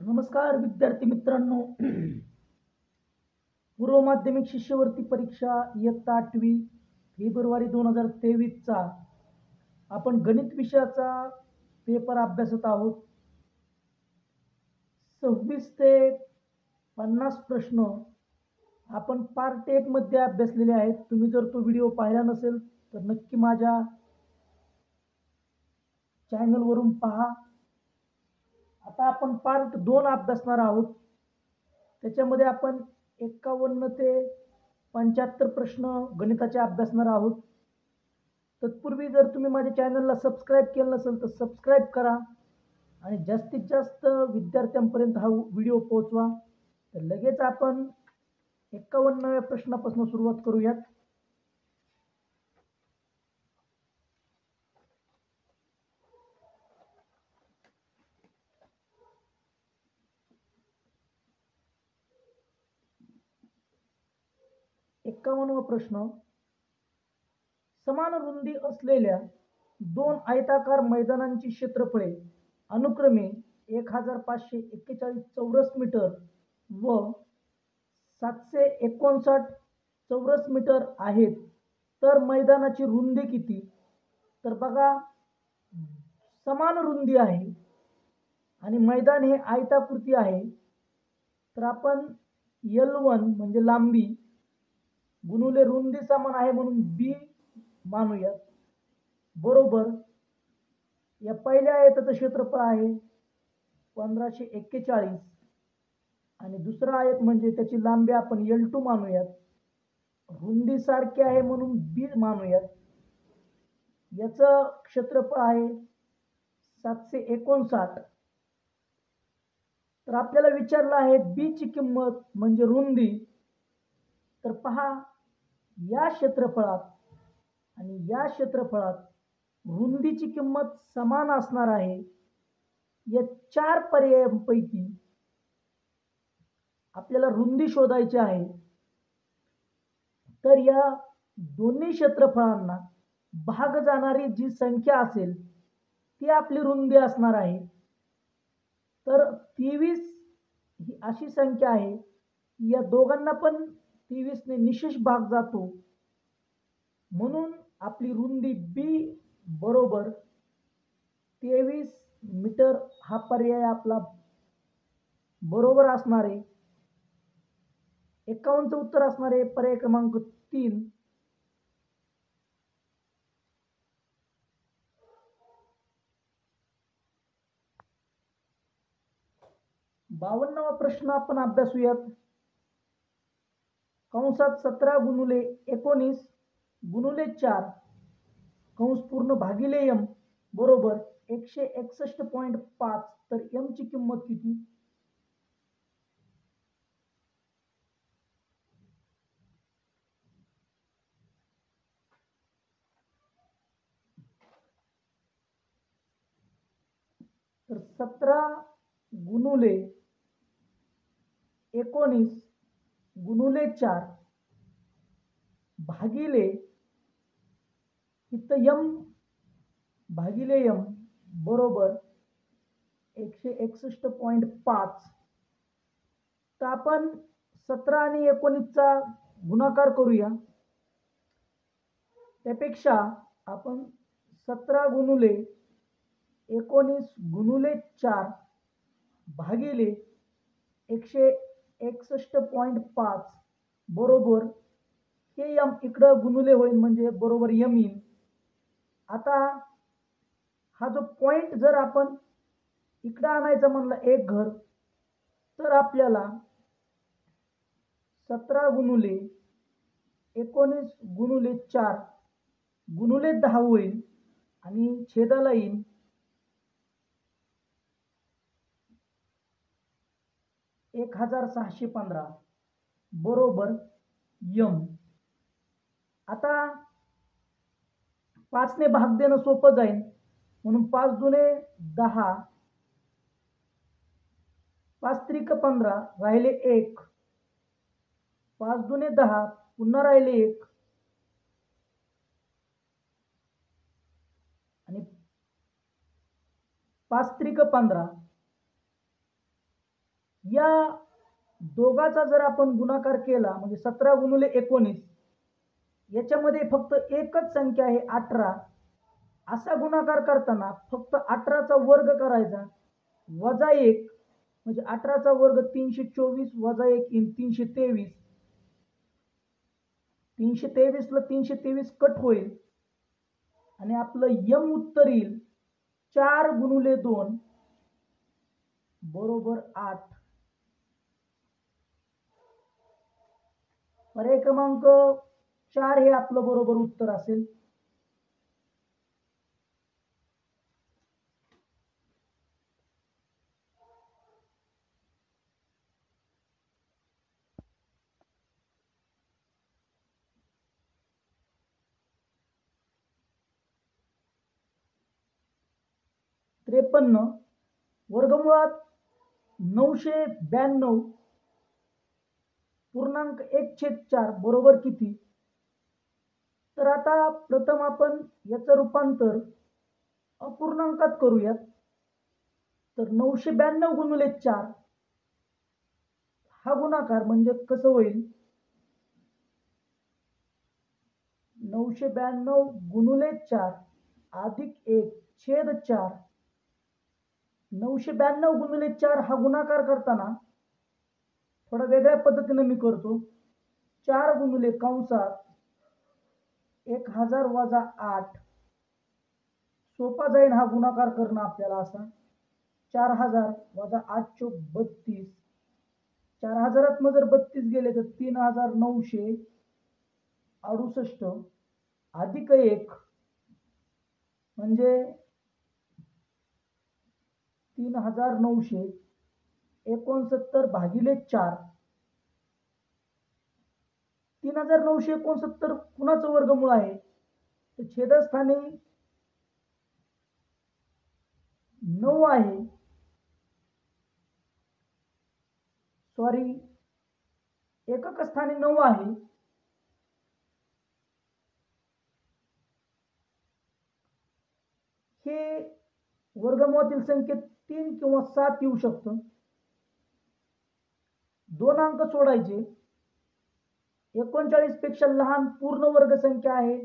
नमस्कार विद्यार्थी मित्रांनो. पूर्व माध्यमिक शिष्यवृत्ती परीक्षा इयत्ता 8वी फेब्रुवारी 2023चा आपण गणित विषयाचा पेपर अभ्यासत आहोत. 26 ते 50 प्रश्न आपण पार्ट 1 मध्ये अभ्यासलेले आहेत. तुम्ही जर तो व्हिडिओ पाहिला नसेल तर नक्की माझ्या चॅनलवरून पहा. आता आपण पार्ट 2 अभ्यासणार आहोत. त्याच्यामध्ये आपण 51 ते 75 प्रश्न गणिताचे अभ्यासणार आहोत. तत्पूर्वी जर तुम्ही माझ्या चॅनलला सबस्क्राईब केलं नसेल तर सबस्क्राईब करा आणि जास्तीत जास्त विद्यार्थ्यांपर्यंत हा व्हिडिओ पोहोचवा. तर लगेच आपण 51व्या प्रश्नापासून सुरुवात करूयात. वा प्रश्न, समान रुंदी असलेल्या दोन आयताकार मैदानांची क्षेत्रफळे अनुक्रमे 1541 चौरस मीटर व 759 चौरस मीटर आहेत, तर मैदानाची रुंदी किती? तर बघा, समान रुंदी आहे आणि मैदान हे आयताकृती आहे, तर आपण L1 म्हणजे लांबी गुणिले रुंदी समान आहे म्हणून B मानूयात. बरोबर, या पहिल्या आयताचं क्षेत्रफळ आहे 1541 आणि दुसरा आयत म्हणजे त्याची लांबी आपण L2 मानूयात. रुंदी सारखी आहे म्हणून B मानूयात. याचं क्षेत्रफळ आहे 759. तर आपल्याला विचारलं आहे B ची किंमत म्हणजे रुंदी. तर पहा, या क्षेत्रफळात आणि या क्षेत्रफळात रुंदीची किंमत समान असणार आहे. या 4 पर्यायांपैकी आपल्याला रुंदी शोधायची आहे. तर या दोन्ही क्षेत्रफळांना भाग जाणारी जी संख्या असेल ती आपली रुंदी असणार आहे. तर 23 ही अशी संख्या आहे, या दोघांना पण 23 ने निशेष भाग जातो, म्हणून आपली रुंदी B बरोबर 23 मीटर हा पर्याय आपला बरोबर असणार आहे. 51चं उत्तर असणार आहे पर्याय क्रमांक 3. वा प्रश्न आपण अभ्यासूयात. कंसात 17 गुणिले 19 गुणिले 4 कंस पूर्ण भागिले M बरोबर 161.5. तर M ची किंमत किती? तर 17 गुणिले 19 गुणिले 4 भागिले इथं M भागिले M बरोबर 161.5. तर आपण 17 आणि 19चा गुणाकार करूया. त्यापेक्षा आपण 17 गुणिले 19 गुणिले 4 भागिले 161.5 बरोबर हे M इकडं गुणिले होईल म्हणजे बरोबर M येईल. आता हा जो पॉइंट जर आपण इकडं आणायचा म्हणला एक घर, तर आपल्याला 17 गुणिले 19 गुणिले 4 गुणिले 10 होईल आणि छेदाला येईल 1615 बरोबर M. आता 5 ने भाग देणं सोपं जाईल म्हणून 5 दुने 10, 5 त्रिक 15 राहिले 1, 5 दुने 10 पुन्हा राहिले 1 आणि 5 त्रिक 15 या दोघाचा जर आपण गुणाकार केला म्हणजे 17 गुणिले 19, याच्यामध्ये फक्त एकच संख्या आहे 18. असा गुणाकार करताना फक्त 18चा वर्ग करायचा वजा 1, म्हणजे 18चा वर्ग 324 वजा 1 येईल 323. 323 ला 323 कट होईल आणि आपलं यम उत्तर येईल 4 गुणिले 2 बरोबर 8. पर्याय क्रमांक 4 हे आपलं बरोबर उत्तर असेल. त्रेपन्न वर्गमुळात 992 पूर्णांक 1/4 बरोबर किती? तर आता प्रथम आपण याचं रूपांतर अपूर्णांकात करूयात. तर 992 गुणिले 4 हा गुणाकार म्हणजे कसं होईल? 992 गुणिले 4 अधिक 1 छेद 4. 992 गुणिले 4 हा गुणाकार करताना थोडा वेगळ्या पद्धतीने मी करतो. 4 गुणिले कंसात 1000 वजा 8. सोपा जाईल हा गुणाकार करणं आपल्याला असा. 4000 वजा 8 चोक 32. 4000 जर 32 गेले तर 3968 अधिक 1 म्हणजे 3969 भागिले 4. 3969 कुणाचं वर्गमूळ आहे? तर छेदस्थानी 9 आहे. सॉरी, एकक स्थानी 9 आहे. हे वर्गमूळातील संख्येत 3 किंवा 7 येऊ शकतं. 2 अंक सोडायचे. 39 पेक्षा लहान पूर्ण वर्ग संख्या आहे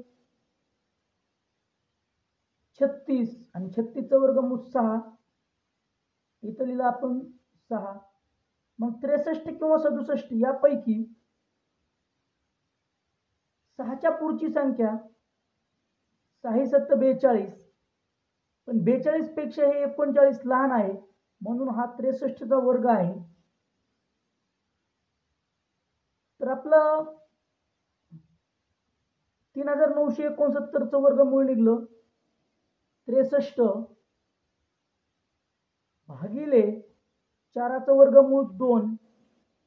36 आणि 36चा वर्गमूळ 6. इथं लिहिलं आपण 6. मग 63 किंवा 67 यापैकी 6च्या पुढची संख्या 6 7 42. पण 42 पेक्षा हे 39 लहान आहे म्हणून हा 63चा वर्ग आहे. तर आपलं 3969चं वर्गमूळ निघलं 63 भागिले 4चं वर्गमूळ 2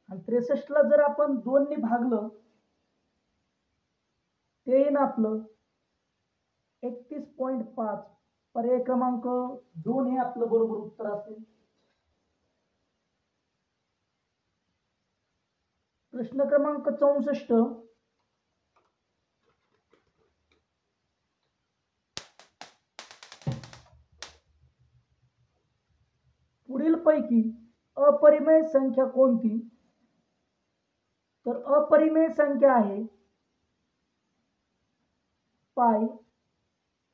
आणि 63ला जर आपण 2 ने भागलं ते येईल आपलं 31.5. पर्याय क्रमांक 2 हे आपलं बरोबर उत्तर असेल. प्रश्न क्रमांक 64. पुढील पैकी अपरिमेय संख्या कोणती? तर अपरिमेय संख्या आहे पाय.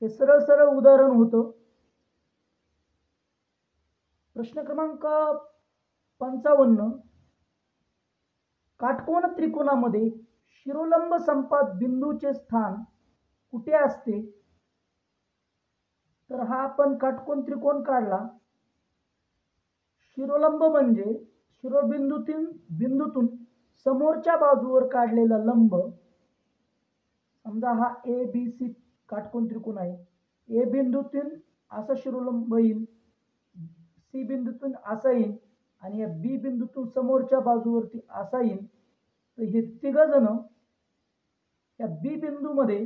हे सरळ सरळ उदाहरण होतं. प्रश्न क्रमांक 55. काटकोन त्रिकोणामध्ये शिरोलंब संपात बिंदूचे स्थान कुठे असते? तर हा आपण काटकोन त्रिकोण काढला. शिरोलंब म्हणजे बिंदूतून समोरच्या बाजूवर काढलेला लंब. समजा हा ए बी सी काटकोन त्रिकोण आहे. ए बिंदूतून असा शिरोलंब येईल, सी बिंदूतून असा येईल आणि या बी बिंदूतून समोरच्या बाजूवरती असा येईल. तर हे तिघ जण या बी बिंदूमध्ये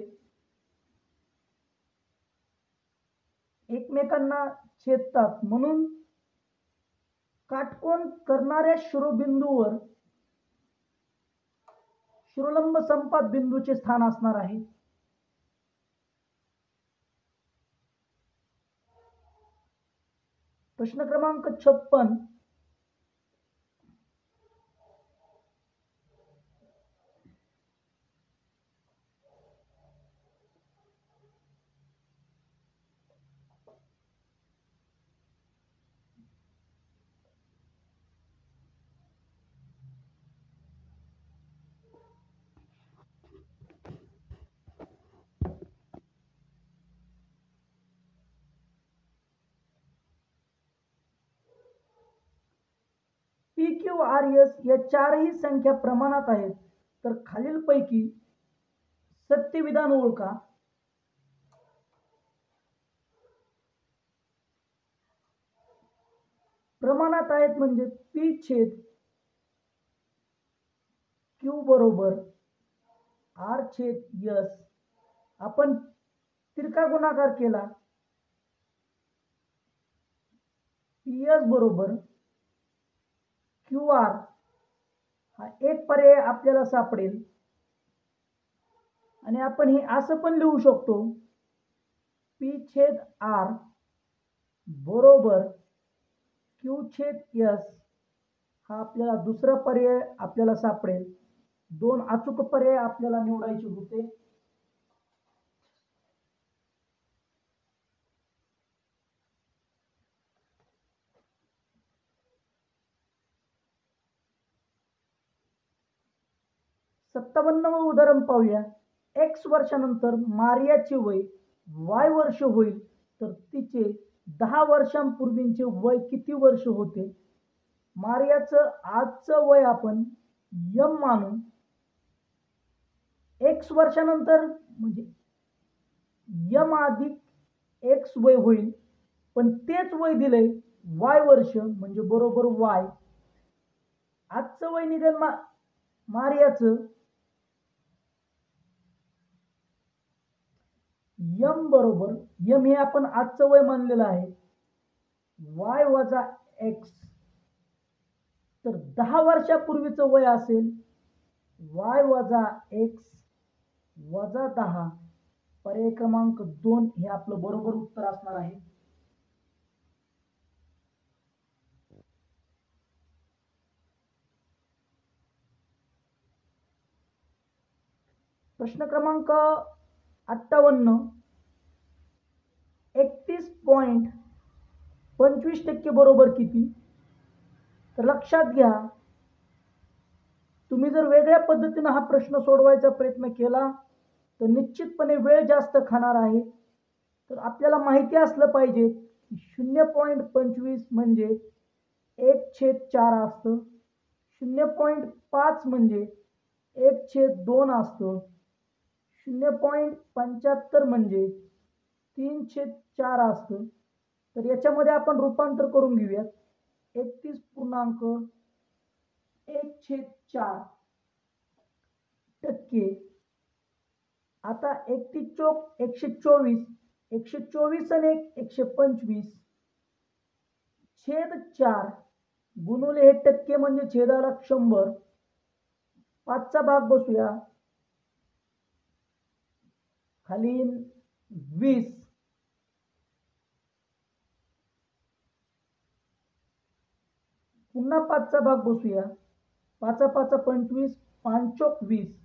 एकमेकांना छेदतात म्हणून काटकोन करणाऱ्या शिरोबिंदूवर शिरोलंब संपात बिंदूचे स्थान असणार आहे. प्रश्न क्रमांक 56. क्यू आर एस या चारही संख्या प्रमाणात आहेत, तर खालीलपैकी सत्य विधान ओळखा. प्रमाणात आहेत म्हणजे पी छेद क्यू बरोबर आर छेद एस. आपण तिरका गुणाकार केला, पी एस बरोबर क्यू आर हा एक पर्याय आपल्याला सापडेल. आणि आपण हे असं पण लिहू शकतो, पी छेद आर बरोबर क्यू छेद एस. हा आपल्याला दुसरा पर्याय आपल्याला सापडेल. दोन अचूक पर्याय आपल्याला निवडायचे होते. सत्तावन्नवं उदाहरण पाहूया. एक्स वर्षानंतर मारियाचे वय वाय वर्ष होईल, तर तिचे 10 वर्षांपूर्वीचे वय किती वर्ष होते? मारियाचं आजचं वय आपण यम मानू. एक्स वर्षानंतर म्हणजे यम अधिक एक्स वय होईल, पण तेच वय दिलंय वाय वर्ष म्हणजे बरोबर वाय. आजचं वय निघेल मारियाचं यम बरोबर, यम हे आपण आजचं वय मानलेलं आहे, वाय वजा एक्स. तर 10 वर्षापूर्वीचं वय असेल वाय वजा एक्स वजा 10. पर्याय क्रमांक 2 हे आपलं बरोबर उत्तर असणार आहे. प्रश्न क्रमांक 58. 31.25% बरोबर किती? तर लक्षात घ्या, तुम्ही जर वेगळ्या पद्धतीने हा प्रश्न सोडवायचा प्रयत्न केला तर निश्चितपणे वेळ जास्त खाणार आहे. तर आपल्याला माहिती असलं पाहिजे की 0.25 म्हणजे 1/4 असतं, 0.5 म्हणजे 1/2 असतं, 0.75 म्हणजे 3/4 असतं. तर याच्यामध्ये आपण रूपांतर करून घेऊयात. 31.1/4 आता 124 आणि 125 छेद 4 गुणुले हे टक्के म्हणजे छेदाला 100. 5चा भाग बसूया, खाली 20. पुन्हा 5चा भाग बसूया, 5 5 25, 5 20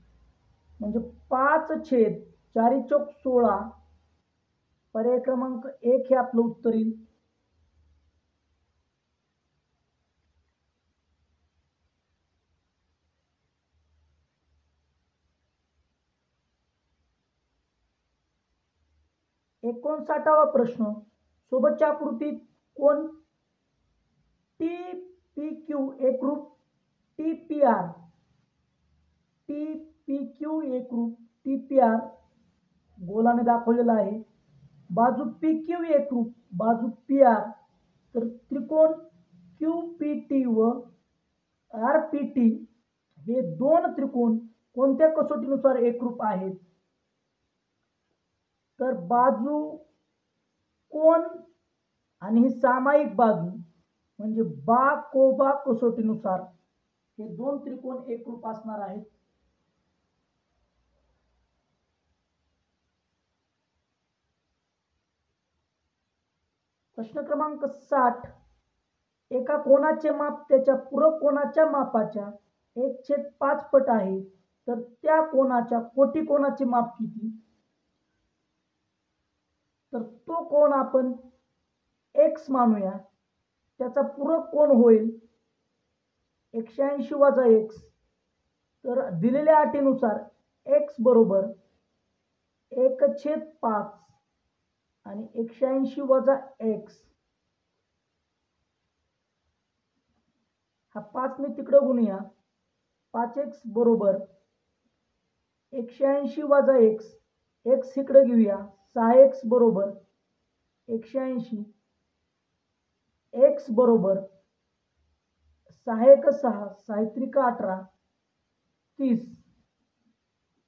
म्हणजे 5 छेद 4 चौक 16. पर्याय क्रमांक 1 हे आपलं उत्तर येईल. एकोणसाठावा प्रश्न. सोबतच्या आकृतीत कोण टी पी क्यू एकरूप T P R, T P Q एकरूप टी पी आर गोलाने दाखवलेला आहे. बाजू पी क्यू एकरूप बाजू पी आर. तर त्रिकोण क्यू पी टी व आर पी टी हे दोन त्रिकोण कोणत्या कसोटीनुसार एकरूप आहेत? तर बाजू कोण आणि ही सामायिक बाजू म्हणजे बा कोबा कसोटीनुसार हे दोन त्रिकोण एकरूप असणार आहेत. प्रश्न क्रमांक 60. एका कोणाचे माप त्याच्या पूरक कोणाच्या मापाच्या 1/5 पट आहे, तर त्या कोणाच्या कोटी कोणाचे माप किती? तर तो कोण आपण एक्स मानूया, त्याचा पूरक कोण होईल 180 वजा एक्स. तर दिलेल्या अटीनुसार एक्स बरोबर 1/5 आणि 180 वजा एक्स हा 5 ने तिकडं गुणूया. 5x बरोबर 180 वजा x, x इकडे घेऊया. 6x बरोबर 180, x बरोबर 6 एक 6, 6 त्रिक 18, 30.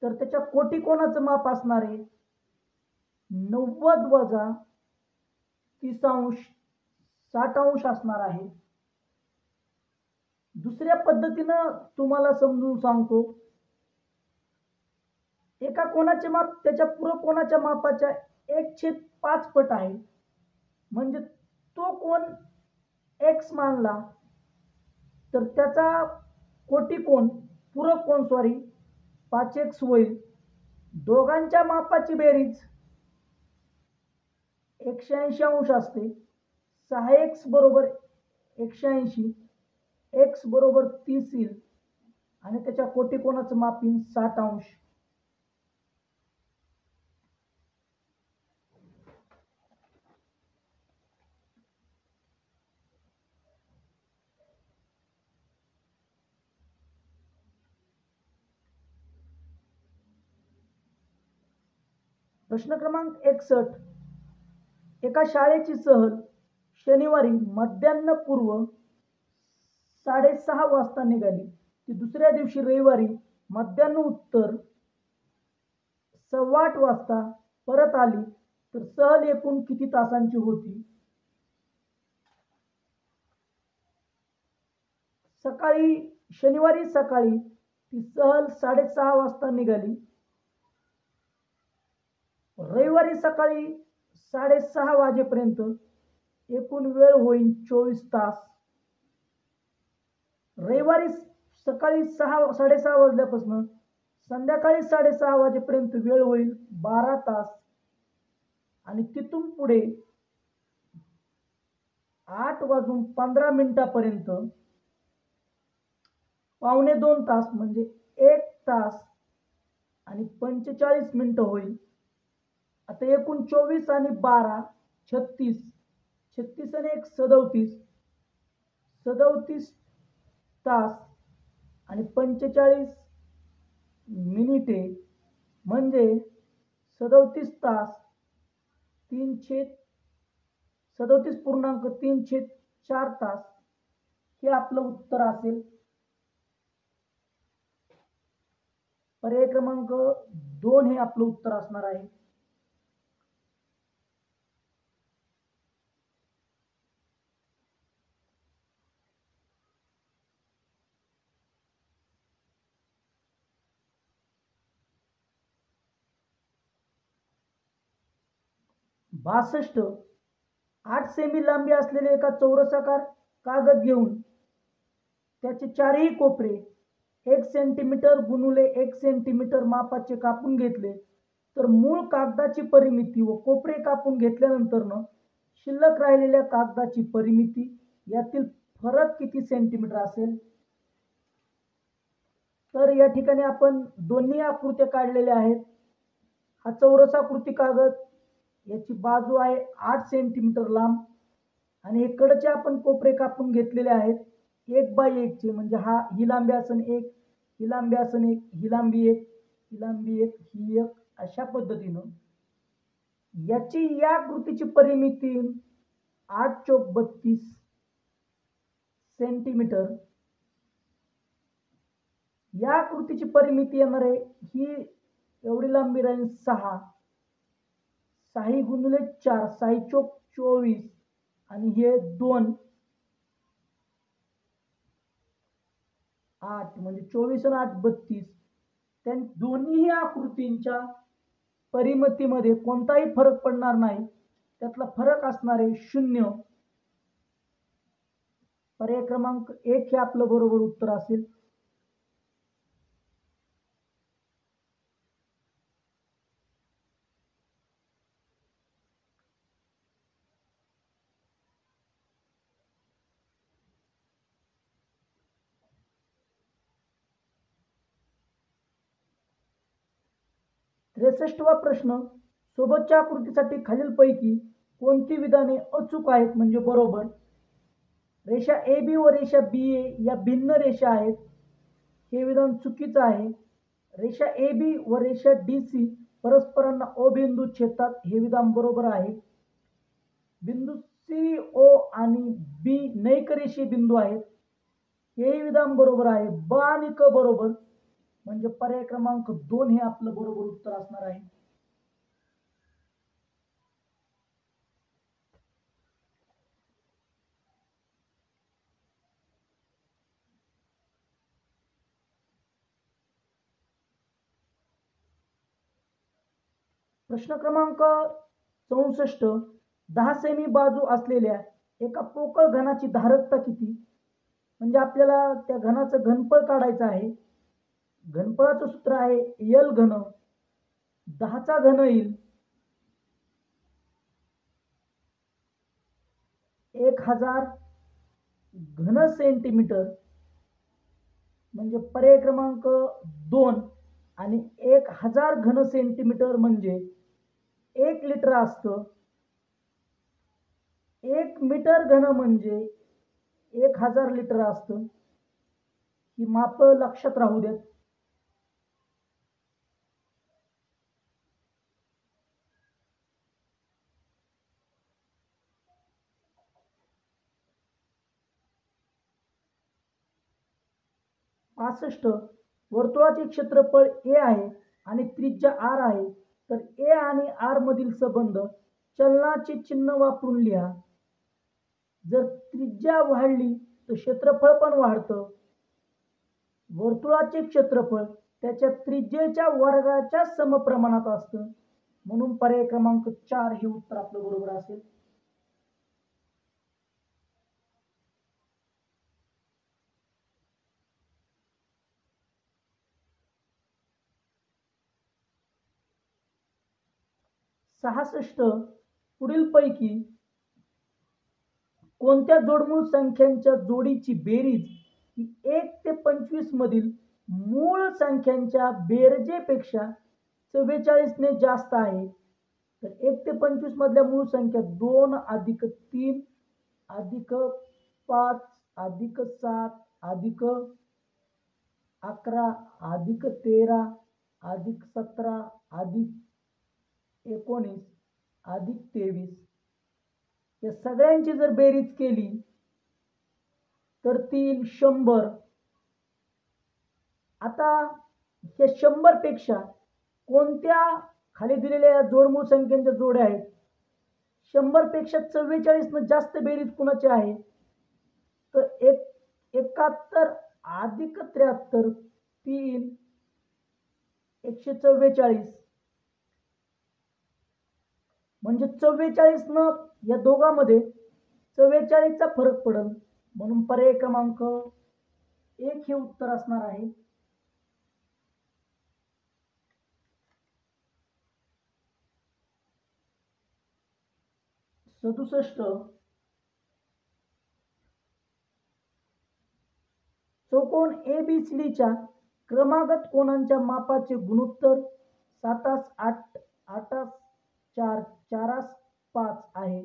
तर त्याच्या कोटी कोणाचं माप असणार आहे? 90 वजा 30 अंश 60 अंश असणार आहे. दुसऱ्या पद्धतीनं तुम्हाला समजून सांगतो. एका कोणाचे माप त्याच्या पूरक कोणाच्या मापाच्या 1/5 पट आहे. म्हणजे तो कोण x मानला तर त्याचा कोटी कोण पूरक कोण 5x होईल. दोघांच्या मापाची बेरीज 180 अंश असते. 6x बरोबर 180, x बरोबर 30 येईल आणि त्याच्या कोटी कोणाचं माप येईल 60 अंश. प्रश्न क्रमांक 61. एका शाळेची सहल शनिवारी मध्यान्हपूर्व 6:30 वाजता निघाली. ती दुसऱ्या दिवशी रविवारी मध्यान्ह-उत्तर 8:15 वाजता परत आली तर सहल एकूण किती तासांची होती? शनिवारी सकाळी ती सहल 6:30 वाजता निघाली. रविवारी सकाळी 6:30 वाजेपर्यंत एकूण वेळ होईल 24 तास. रविवारी सकाळी 6:30 वाजल्यापासून संध्याकाळी 6:30 वाजेपर्यंत वेळ होईल 12 तास. आणि तिथून पुढे 8:15 पावणे 2 तास म्हणजे 1 तास आणि 45 मिनिटं होईल. आता एकूण 24 आणि 12 36, 36 आणि 1 37, 37 तास आणि 45 मिनिटे म्हणजे 37 तास 37.34 तास हे आपलं उत्तर असेल. पर्याय क्रमांक 2 हे आपलं उत्तर असणार आहे. बासष्ट 8 सेमी लांबी असलेले एका चौरसाकार कागद घेऊन त्याचे चारही कोपरे 1 सेंटीमीटर गुणुले 1 सेंटीमीटर मापाचे कापून घेतले तर मूळ कागदाची परिमिती व कोपरे कापून घेतल्यानंतर शिल्लक राहिलेल्या कागदाची परिमिती यातील फरक किती सेंटीमीटर असेल? तर या ठिकाणी आपण दोन्ही आकृत्या काढलेल्या आहेत. हा चौरसाकृती कागद याची बाजू आहे 8 सेंटीमीटर लांब आणि इकडचे आपण कोपरे कापून घेतलेले आहेत 1/1 चे. म्हणजे ही लांबी असेल 1, ही लांबी असेल 1, ही लांबी 1, ही लांबी 1, ही 1. अशा पद्धतीनं याची या कृतीची परिमिती 8 चौक 32 सेंटीमीटर. या कृतीची परिमिती येणार आहे ही एवढी लांबी राहील 6, 6 गुणिले 4, 6 चौक 24 आणि हे 2, 8 म्हणजे 24 आणि 8 32. त्या दोन्ही आकृतींच्या परिमितीमध्ये कोणताही फरक पडणार नाही. त्यातला फरक असणार आहे 0. पर्याय क्रमांक 1 हे आपलं बरोबर उत्तर असेल. त्रेसष्टवा प्रश्न. सोबतच्या आकृतीसाठी खालीलपैकी कोणती विधाने अचूक आहेत म्हणजे बरोबर? रेषा ए बी व रेषा बी ए या भिन्न रेषा आहेत, हे विधान चुकीचं आहे. रेषा ए बी व रेषा डी सी परस्परांना ओ बिंदू छेदतात, हे विधान बरोबर आहे. बिंदू सी ओ आणि बी नैकरेषीय बिंदू आहेत, हे विधान बरोबर आहे. ब आणि क बरोबर, म्हणजे पर्याय क्रमांक 2 हे आपलं बरोबर उत्तर असणार आहे. प्रश्न क्रमांक 64. 10 सेमी बाजू असलेल्या एका पोकळ घनाची धारकता किती? म्हणजे आपल्याला त्या घनाचं घनफळ काढायचं आहे. घनफळाचं सूत्र आहे एल घन. 10चा घन येईल 1000 घन सेंटीमीटर, म्हणजे पर्याय क्रमांक 2. आणि 1000 घन सेंटीमीटर म्हणजे 1 लिटर असतं. 1 मीटर घन म्हणजे 1000 लिटर असतं. ही माप लक्षात राहू देत. पासष्ट. वर्तुळाचे क्षेत्रफळ ए आहे आणि त्रिज्या आर आहे, तर ए आणि आर मधील संबंध चलनाचे चिन्ह वापरून लिहा. जर त्रिज्या वाढली तर क्षेत्रफळ पण वाढतं. वर्तुळाचे क्षेत्रफळ त्याच्या त्रिज्येच्या वर्गाच्या समप्रमाणात असतं, म्हणून पर्याय क्रमांक 4 हे उत्तर आपलं बरोबर असेल. सहासष्ट. पुढीलपैकी कोणत्या जोडमूळ संख्यांच्या जोडीची बेरीज ही 1 ते 25 मधील मूळ संख्यांच्या बेरजेपेक्षा 44 ने जास्त आहे? तर 1 ते 25 मधल्या मूळ संख्या 2 अधिक 3 अधिक 5 अधिक 7 अधिक 11 अधिक 13 अधिक 17 अधिक 19 अधिक 23 या सगळ्यांची जर बेरीज केली तर ती 100. आता या 100 पेक्षा कोणत्या खाली दिलेल्या जोडमूळ संख्यांच्या जोड्या आहेत? 100 पेक्षा 44 न जास्त बेरीज कुणाची आहे? तर 71 अधिक 73 3 144, म्हणजे 44 न या दोघांमध्ये 44चा फरक पडेल, म्हणून पर्याय क्रमांक 1 हे उत्तर असणार आहे. सदुसष्ट. चौकोन ABCDच्या क्रमागत कोनांच्या मापाचे गुणोत्तर 7:8 8:4 4:5 आहे.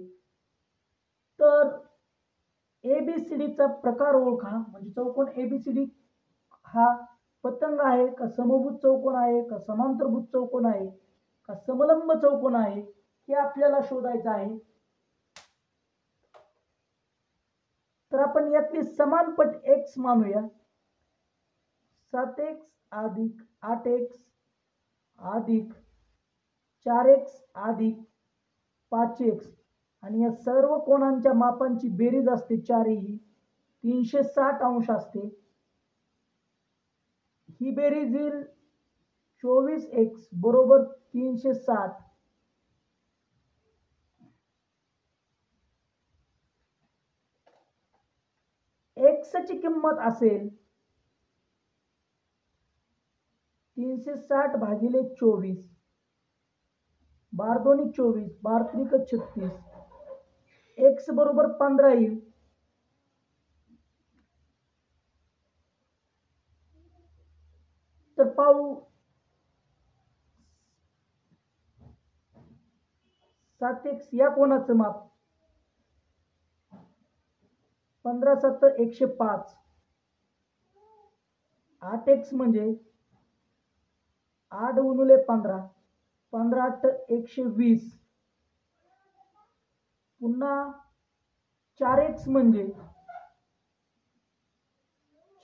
तर ABCDचा प्रकार ओळखा. म्हणजे चौकोन ABCD हा पतंग आहे का, समभुज चौकोन आहे का, समांतरभुज चौकोन आहे का, समलंब चौकोन आहे, हे आपल्याला शोधायचं आहे. तर आपण यातली समानपट x मानूया. 7x अधिक 8x अधिक 4x अधिक 5x आणि या सर्व कोणांच्या मापांची बेरीज असते 4ही 360 अंश असते. ही बेरीज येईल 24x बरोबर 360. x ची किंमत असेल 360 भागिले 24, 12 दोन्ही 24, 12 त्रिक 36, x बरोबर 15 येईल. तर पाहू 7x या कोणाचं माप 15 सत्तर 105. 8x म्हणजे 8 गुणिले 15, 15 8 120. पुन्हा 4x म्हणजे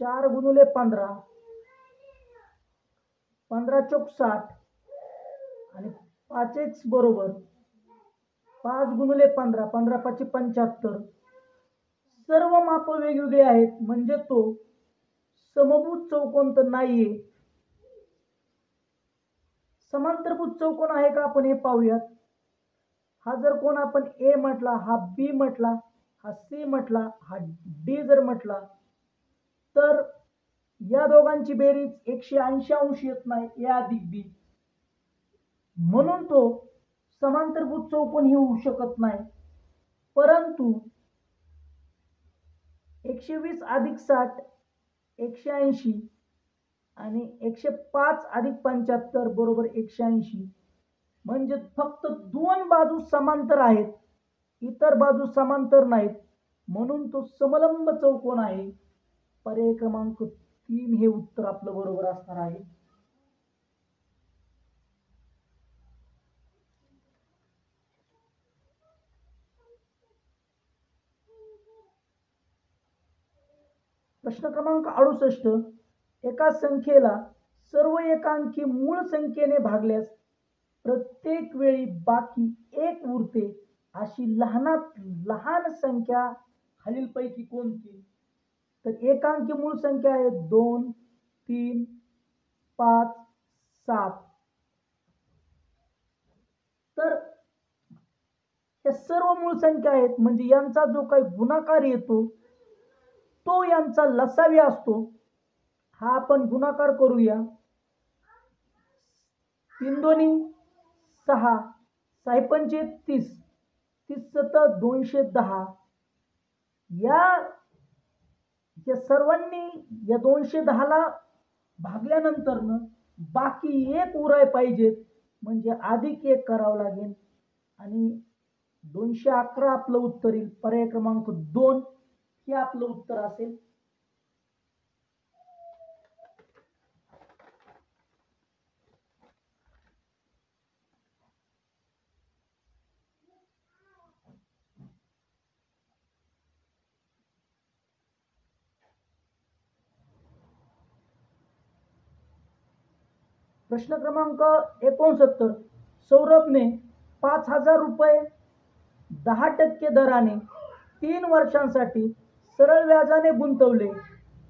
4 गुणिले 15, 15 चौक 60. आणि 5x बरोबर 5 गुणिले 15, 15 5 75. सर्व माप वेगवेगळे आहेत, म्हणजे तो समभुज चौकोन तर नाहीये. समांतरभुज चौकोन आहे का आपण हे पाहूयात. हा जर कोण आपण ए म्हटला, हा बी म्हटला, हा सी म्हटला, हा डी जर म्हटला, तर या दोघांची बेरीज 180 अंश येत नाही, ए अधिक बी. म्हणून तो समांतरभुज चौकोन ही होऊ शकत नाही. परंतु 120 अधिक 60 180 आणि 105 अधिक 75 बरोबर 180. म्हणजे फक्त दोन बाजू समांतर आहेत, इतर बाजू समांतर नाहीत, म्हणून तो समलंब चौकोन आहे. पर्याय क्रमांक 3 हे उत्तर आपलं बरोबर असणार आहे. प्रश्न क्रमांक 68. एका संख्येला सर्व एकांकी मूळ संख्येने भागल्यास प्रत्येक वेळी बाकी एक उरते अशी लहानात लहान संख्या खालीलपैकी कोणती. तर एकांकी मूळ संख्या आहे 2 3 5 7. तर या सर्व मूळ संख्या आहेत, म्हणजे यांचा जो काही गुणाकार येतो तो यांचा लसावी असतो. हा आपण गुणाकार करूया. 3 दोन्ही 6, 6 पंचे 30, 30 सत्तर 210. या सर्वांनी या 210 ला भागल्यानंतर बाकी एक उराय पाहिजेत, म्हणजे अधिक एक करावं लागेल आणि 211 आपलं उत्तर येईल. पर्याय क्रमांक 2 हे आपलं उत्तर असेल. प्रश्न क्रमांक 69. सौरभने 5,000 रुपये 10% दराने 3 वर्षांसाठी सरळ व्याजाने गुंतवले.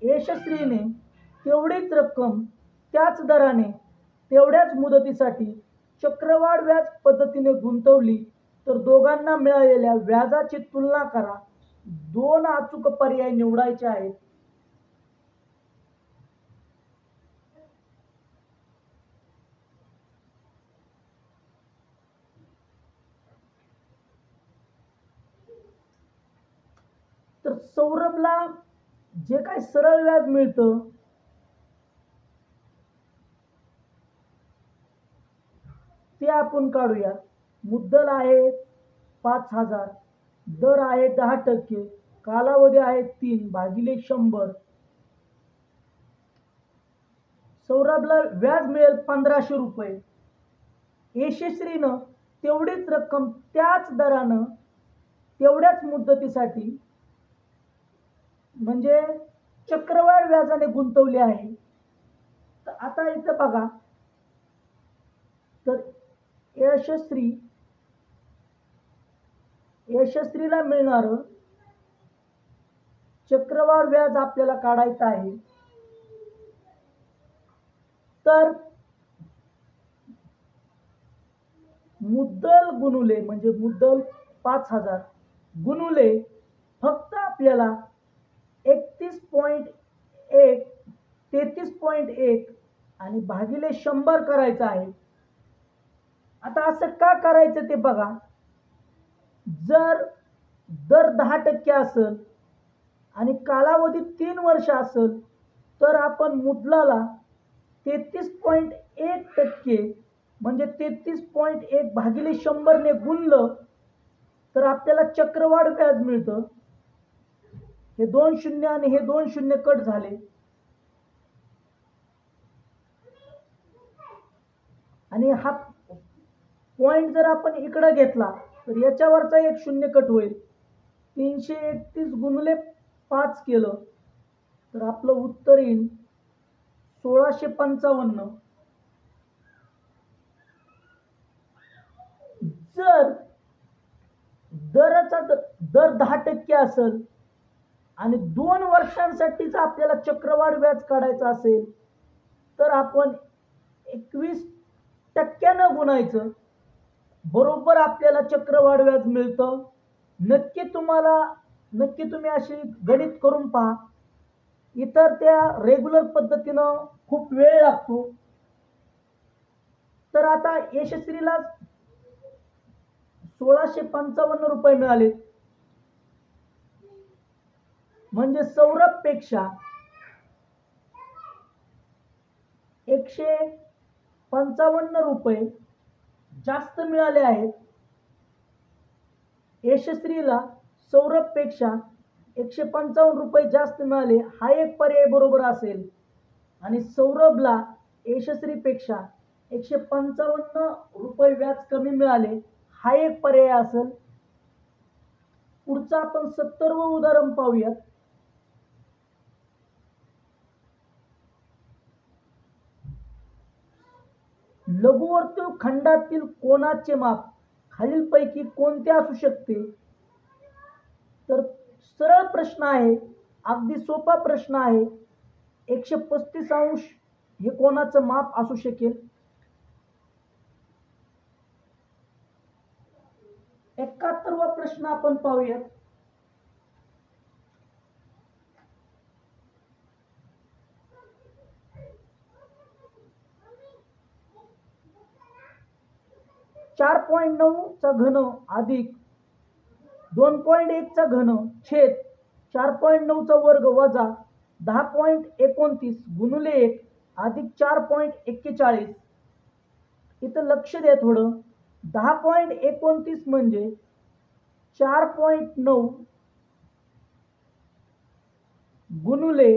यशस्वीने तेवढीच रक्कम त्याच दराने तेवढ्याच मुदतीसाठी चक्रवाढ व्याज पद्धतीने गुंतवली, तर दोघांना मिळालेल्या व्याजाची तुलना करा. 2 अचूक पर्याय निवडायचे आहेत. तर सौरभला जे काही सरळ व्याज मिळतं ते आपण काढूया. मुद्दल आहे 5,000, दर आहे 10%, कालावधी आहे 3 भागिले 100. सौरभला व्याज मिळेल 1,500 रुपये. यशस्वीनं तेवढीच रक्कम त्याच दरानं तेवढ्याच मुदतीसाठी म्हणजे चक्रवाढ व्याजाने गुंतवली आहे. तर आता इथं बघा, तर यशस्वीला मिळणार चक्रवाढ व्याज आपल्याला काढायचं आहे. तर मुद्दल गुणुले म्हणजे मुद्दल 5,000 गुणुले फक्त आपल्याला 31.1 33.1 आणि भागिले 100 करायचं आहे. आता असं का करायचं ते बघा. जर दर 10% असेल आणि कालावधी 3 वर्ष असेल, तर आपण मुद्दलाला 33.1% म्हणजे 33.1 भागिले 100 ने गुणलं तर आपल्याला चक्रवाढ व्याज मिळतं. हे 2 शून्य आणि हे 2 शून्य कट झाले आणि हा पॉइंट जर आपण इकडे घेतला तर याच्यावरचा एक शून्य कट होईल. 331 गुणिले 5 केलं तर आपलं उत्तर येईल 1655. जर दर 10% असेल आणि 2 वर्षांसाठीच आपल्याला चक्रवाढ व्याज काढायचं असेल तर आपण 21% गुणायचं, बरोबर आपल्याला चक्रवाढ व्याज मिळतं. नक्की तुम्ही अशी गणित करून पहा. इतर त्या रेग्युलर पद्धतीनं खूप वेळ लागतो. तर आता यशस्वीला 1655 मिळाले, म्हणजे सौरभ पेक्षा 155 जास्त मिळाले आहेत. यशस्वीला सौरभ पेक्षा 155 जास्त मिळाले, हा एक पर्याय बरोबर असेल. आणि सौरभला यशस्वीपेक्षा 155 व्याज कमी मिळाले, हा एक पर्याय असेल. पुढचं आपण 70वं उदाहरण पाहूयात. लघुवर्तुळ खंडातील कोनाचे माप खालीलपैकी कोणते असू शकते? तर सरळ प्रश्न आहे, अगदी सोपा प्रश्न आहे. 135 अंश हे कोणाचं माप असू शकेल? 71वा प्रश्न आपण पाहूयात. चार 4.9 चा घन अधिक 2.1 चा घन छेद 4.9 चा वर्ग वजा 10.29 गुणिले 1 अधिक 4.41. इथं लक्ष द्या थोडं. 10.29 म्हणजे 4.9 गुणिले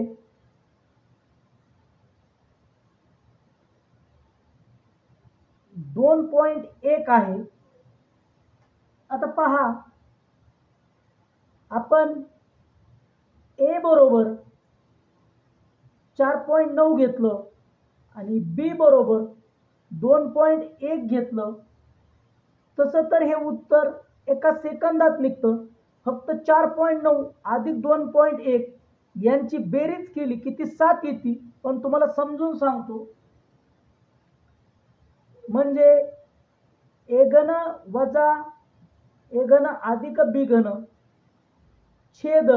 2.1 आहे. आता पहा, आपण ए बरोबर 4.9 घेतलं आणि बी बरोबर 2.1 घेतलं, तसं तर हे उत्तर एका सेकंदात निघतं. फक्त 4.9 अधिक 2.1 यांची बेरीज केली किती 7 येते. पण तुम्हाला समजून सांगतो, म्हणजे ए घन वजा ए घन अधिक बी घन छेद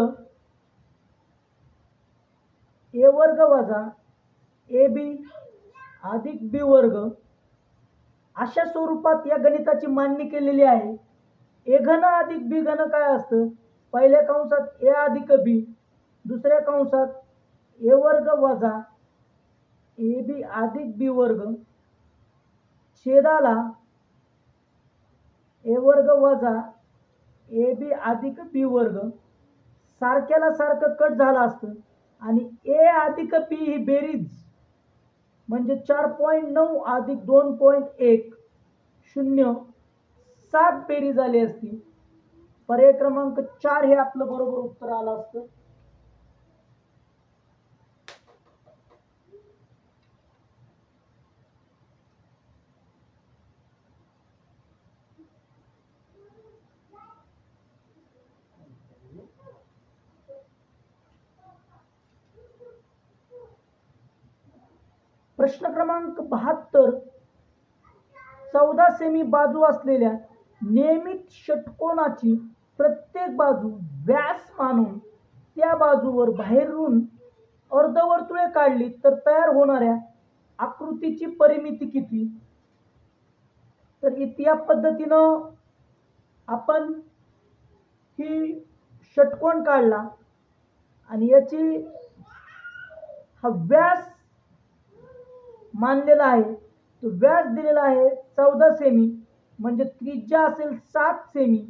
ए वर्ग वजा ए बी अधिक बी वर्ग, अशा स्वरूपात या गणिताची मांडणी केलेली आहे. ए घन अधिक बी घन काय असतं? पहिल्या कंसात ए अधिक बी, दुसऱ्या कंसात ए वर्ग वजा ए बी अधिक बी वर्ग छेदाला ए वर्ग वजा ए बी अधिक बी वर्ग. सारख्याला सारखं कट झालं असतं आणि ए अधिक बी ही बेरीज म्हणजे 4.9 अधिक 2.1 0 7 बेरीज आली असती. पर्याय क्रमांक 4 हे आपलं बरोबर उत्तर आलं असतं. प्रश्न क्रमांक 72. 14 सेमी बाजू असलेल्या नियमित षटकोनाची प्रत्येक बाजू व्यास मानून त्या बाजूवर बाहेरून अर्धवर्तुळे काढली तर तयार होणाऱ्या आकृतीची परिमिती किती? तर या पद्धतीनं आपण ही षटकोन काढला आणि याची हा व्यास मानलेला आहे. तो व्यास दिलेला आहे 14 सेमी, म्हणजे त्रिज्या असेल 7 सेमी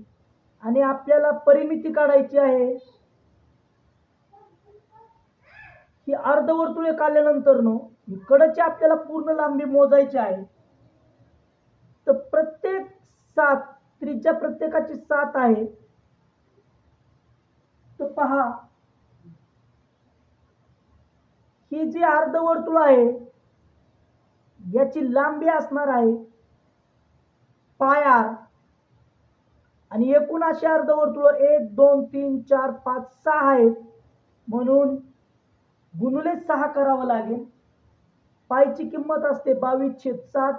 आणि आपल्याला परिमिती काढायची आहे ही अर्धवर्तुळे काढल्यानंतर कडची आपल्याला पूर्ण लांबी मोजायची आहे. तर प्रत्येक 7 त्रिज्या प्रत्येकाची 7 आहे. तर पहा, ही जी अर्धवर्तुळ आहे याची लांबी असणार आहे पाय आर, आणि एकूण अशी अर्धवर्तुळ 1 2 3 4 5 6 आहेत, म्हणून गुणुले 6 करावं लागेल. पायची किंमत असते 22/7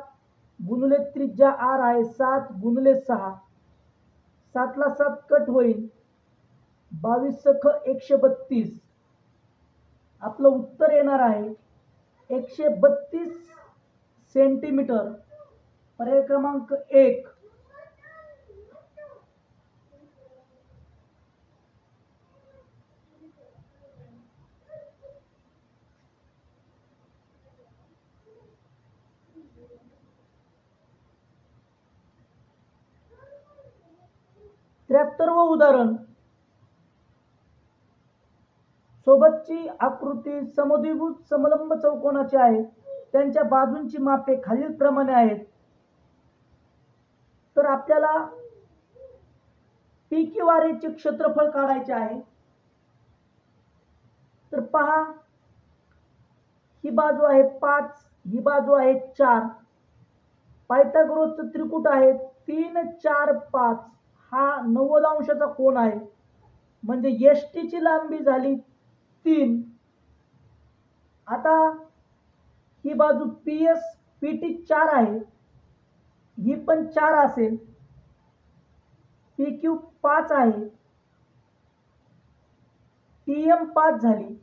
गुणुले त्रिज्या आर आहे 7 गुणुले 6, 7 ला 7 कट होईल, 22 सख 132. आपलं उत्तर येणार आहे 132 सेंटीमीटर. पर्याय क्रमांक 1. व उदाहरण. सोबतची आकृती समद्विभुज समलंब चौकोनाची आहे. त्यांच्या बाजूंची मापे खालील प्रमाणे आहेत. तर आपल्याला पी क्यू आर चे क्षेत्रफळ काढायचे आहे. तर पहा, ही बाजू आहे 5, ही बाजू आहे 4. पायथागोरसचं त्रिकूट आहे 3 4 5. हा 90 अंशाचा कोन आहे, म्हणजे एसटी ची लांबी झाली 3. आता ही बाजू पीएस पीटी 4 आहे, ही पण 4 असेल. पी क्यू 5 आहे, पीएम 5 झाली.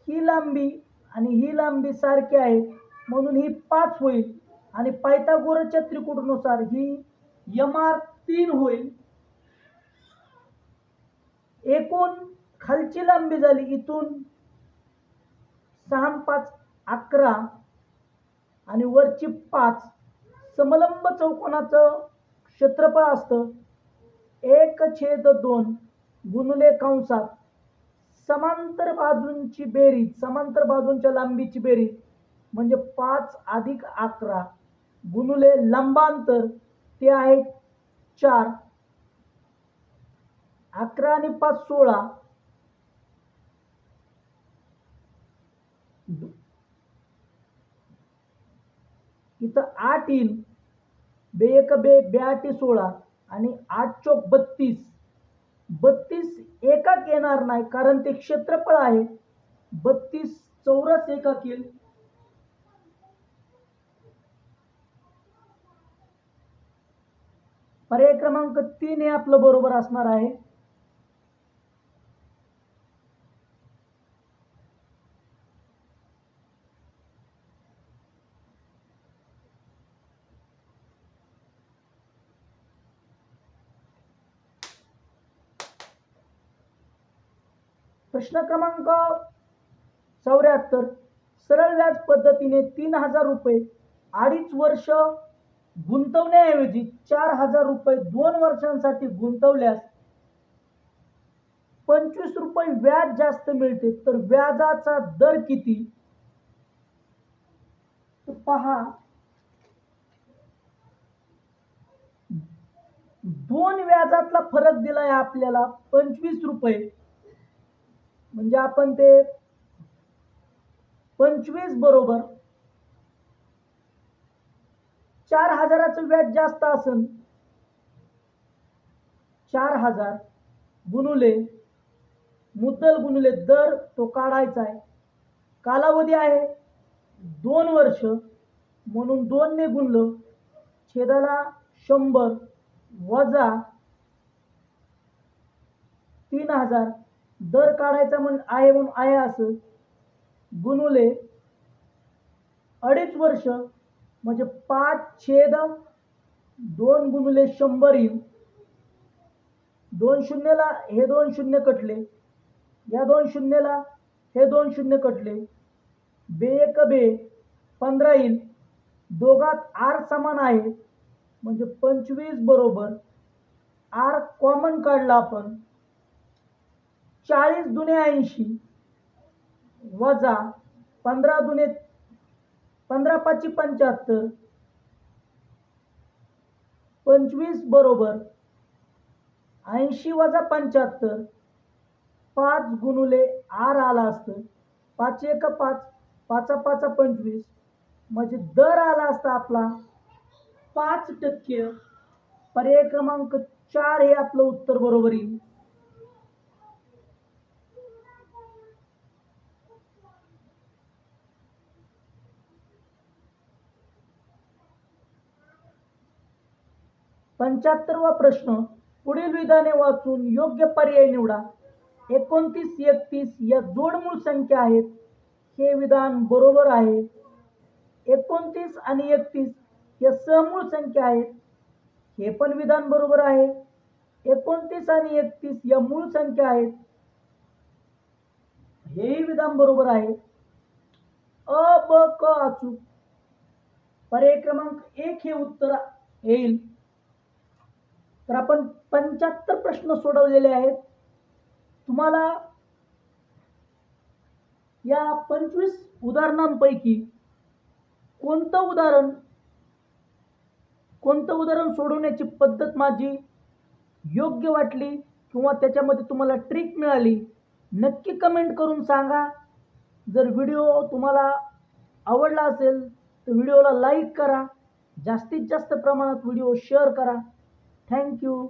ही लांबी आणि ही लांबी सारखी आहे, म्हणून ही 5 होईल, आणि पायथागोरसच्या त्रिकूटानुसार ही एम आर 3 होईल. एकूण खालची लांबी झाली इथून 6 5 11 आणि वरची 5. समलंब चौकोनाचं क्षेत्रफळ असतं 1/2 गुणुले कंसात समांतर बाजूंची बेरीज, समांतर बाजूंच्या लांबीची बेरीज म्हणजे 5 + 11 गुणुले लंबांतर, ते आहे 4. 11 आणि 5 16. इथं 8 येईल. 2 1 2 2 8 16 आणि 8 चौक 32. 32 एकक येणार नाही, कारण ते क्षेत्रफळ आहे. 32 चौरस एकक येईल. पर्याय क्रमांक 3 हे आपलं बरोबर असणार आहे. प्रश्न क्रमांक 74. सरळ व्याज पद्धतीने 3000 रुपये 2.5 वर्ष गुंतवण्याऐवजी 4000 रुपये 2 वर्षांसाठी गुंतवल्यास 25 रुपये व्याज जास्त मिळते. तर व्याजाचा दर किती? तर पहा, 2 व्याजातला फरक दिलाय आपल्याला 25 रुपये, म्हणजे आपण ते 25 बरोबर 4000चं व्याज जास्त असेल, 4000 गुणुले मुद्दल गुणुले दर तो काढायचा आहे. कालावधी आहे 2 वर्ष, म्हणून 2 ने गुणलं, छेदाला 100 वजा 3000 दर काढायचा आहे म्हणून आहे असं, गुणुले 2.5 वर्ष म्हणजे 5/2 गुणुले 100 येईल. 2 शून्यला हे 2 शून्य कटले, या 2 शून्यला हे 2 शून्य कटले, 2 1 2 15 येईल. दोघात आर समान आहे, म्हणजे 25 बरोबर आर कॉमन काढला आपण 40 दुने 80 वजा 15 दुने 15 पाची 75, 25 बरोबर 80 वजा 75, 5 गुणुले आर आला असतं. 5 एक 5, 5 5 25, म्हणजे दर आला असता आपला 5%. पर्याय क्रमांक 4 हे आपलं उत्तर बरोबर येईल. पंच्याहत्तरवा प्रश्न, पुढील विधाने वाचून योग्य पर्याय निवडा. 29 31 या जोडमूळ संख्या आहेत. हे विधान बरोबर आहे. 29 आणि 31 या समूळ संख्या आहेत. हे पण विधान बरोबर आहे. 29 आणि 31 या मूळ संख्या आहेत. हेही विधान बरोबर आहे. अ ब क अचूक. पर्याय क्रमांक 1 हे उत्तर येईल. तर आपण 75 प्रश्न सोडवलेले आहेत. तुम्हाला या 25 उदाहरणांपैकी कोणतं उदाहरण सोडवण्याची पद्धत माझी योग्य वाटली किंवा त्याच्यामध्ये तुम्हाला ट्रिक मिळाली, नक्की कमेंट करून सांगा. जर व्हिडिओ तुम्हाला आवडला असेल तर व्हिडिओला लाईक करा. जास्तीत जास्त प्रमाणात व्हिडिओ शेअर करा. थँक्यू.